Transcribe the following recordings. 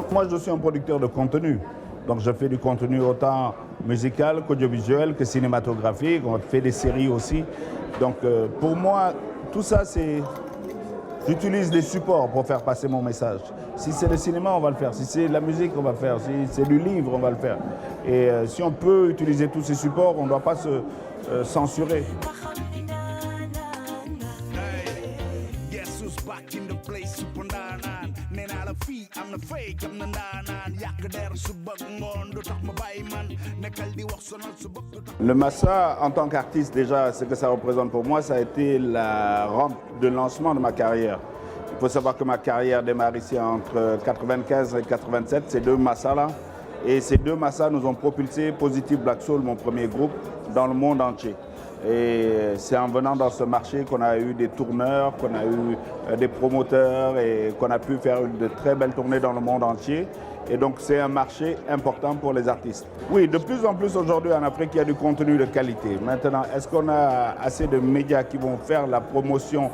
producteurs. Moi, je suis un producteur de contenu. Donc, je fais du contenu autant musical qu'audiovisuel, que cinématographique. On fait des séries aussi. Donc, pour moi, tout ça, c'est... J'utilise des supports pour faire passer mon message. Si c'est le cinéma, on va le faire. Si c'est la musique, on va le faire. Si c'est du livre, on va le faire. Et si on peut utiliser tous ces supports, on ne doit pas se censurer. Le Massa, en tant qu'artiste, déjà, ce que ça représente pour moi, ça a été la rampe de lancement de ma carrière. Il faut savoir que ma carrière démarre ici entre 1995 et 1987, ces deux Massas-là. Et ces deux Massas nous ont propulsé Positive Black Soul, mon premier groupe, dans le monde entier. Et c'est en venant dans ce marché qu'on a eu des tourneurs, qu'on a eu des promoteurs et qu'on a pu faire de très belles tournées dans le monde entier. Et donc c'est un marché important pour les artistes. Oui, de plus en plus aujourd'hui en Afrique, il y a du contenu de qualité. Maintenant, est-ce qu'on a assez de médias qui vont faire la promotion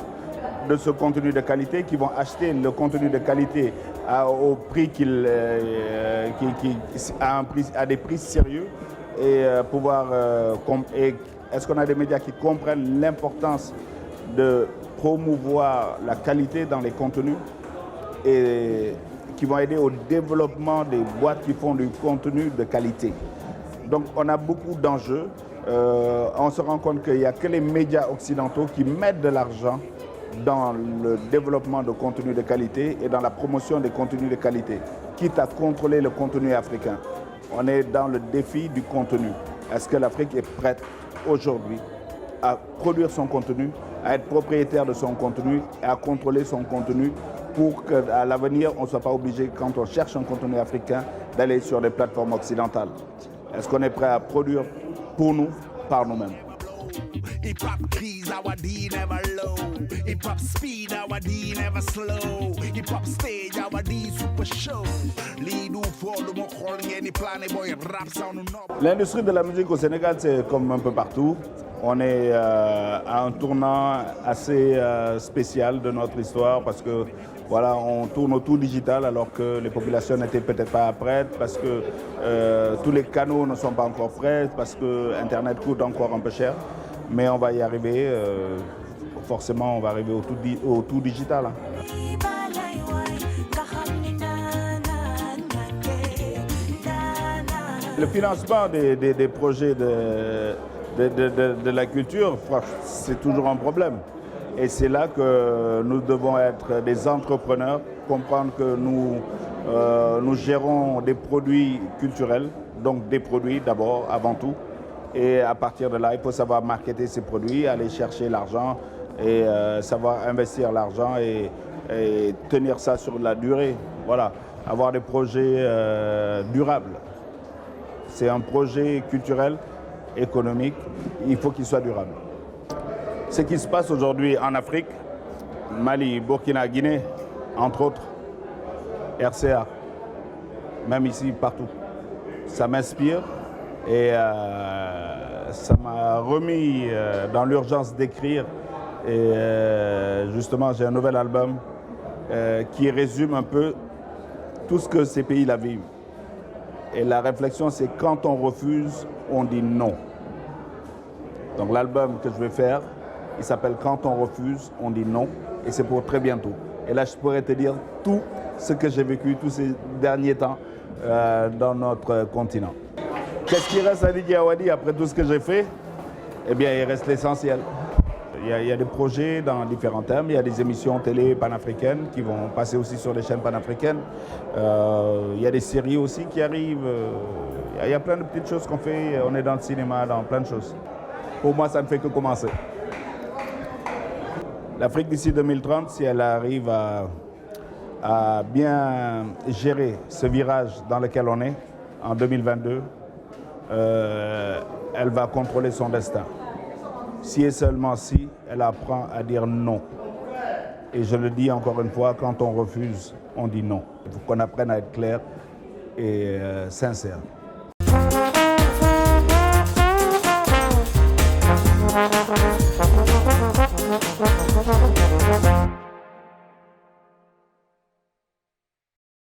de ce contenu de qualité, qui vont acheter le contenu de qualité au prix à des prix sérieux et pouvoir... Est-ce qu'on a des médias qui comprennent l'importance de promouvoir la qualité dans les contenus et qui vont aider au développement des boîtes qui font du contenu de qualité? Donc on a beaucoup d'enjeux. On se rend compte qu'il n'y a que les médias occidentaux qui mettent de l'argent dans le développement de contenu de qualité et dans la promotion des contenus de qualité, quitte à contrôler le contenu africain. On est dans le défi du contenu. Est-ce que l'Afrique est prête aujourd'hui à produire son contenu, à être propriétaire de son contenu et à contrôler son contenu pour qu'à l'avenir, on ne soit pas obligé, quand on cherche un contenu africain, d'aller sur des plateformes occidentales? Est-ce qu'on est prêt à produire pour nous, par nous-mêmes? Hip-hop keys, our D never low. Hip-hop speed, our D never slow. Hip-hop stage, our D super show. L'industrie de la musique au Sénégal, c'est comme un peu partout. On est à un tournant assez spécial de notre histoire parce que voilà, on tourne au tout digital alors que les populations n'étaient peut-être pas prêtes, parce que tous les canaux ne sont pas encore prêts, parce que Internet coûte encore un peu cher. Mais on va y arriver, forcément on va arriver au tout digital. Le financement des projets de la culture, c'est toujours un problème. Et c'est là que nous devons être des entrepreneurs, comprendre que nous gérons des produits culturels, donc des produits d'abord, avant tout. Et à partir de là, il faut savoir marketer ces produits, aller chercher l'argent et savoir investir l'argent et tenir ça sur la durée. Voilà, avoir des projets durables. C'est un projet culturel, économique, il faut qu'il soit durable. Ce qui se passe aujourd'hui en Afrique, Mali, Burkina, Guinée, entre autres, RCA, même ici, partout, ça m'inspire. Et ça m'a remis dans l'urgence d'écrire. Et justement, j'ai un nouvel album qui résume un peu tout ce que ces pays-là vivent. Et la réflexion, c'est quand on refuse, on dit non. Donc l'album que je vais faire, il s'appelle Quand on refuse, on dit non. Et c'est pour très bientôt. Et là, je pourrais te dire tout ce que j'ai vécu tous ces derniers temps dans notre continent. Qu'est-ce qui reste à Didier Awadi après tout ce que j'ai fait? Eh bien, il reste l'essentiel. Il y a des projets dans différents thèmes. Il y a des émissions télé panafricaines qui vont passer aussi sur les chaînes panafricaines. Il y a des séries aussi qui arrivent. Il y a plein de petites choses qu'on fait. On est dans le cinéma, dans plein de choses. Pour moi, ça ne fait que commencer. L'Afrique d'ici 2030, si elle arrive à bien gérer ce virage dans lequel on est, en 2022, elle va contrôler son destin. Si et seulement si elle apprend à dire non. Et je le dis encore une fois, quand on refuse, on dit non. Il faut qu'on apprenne à être clair et sincère.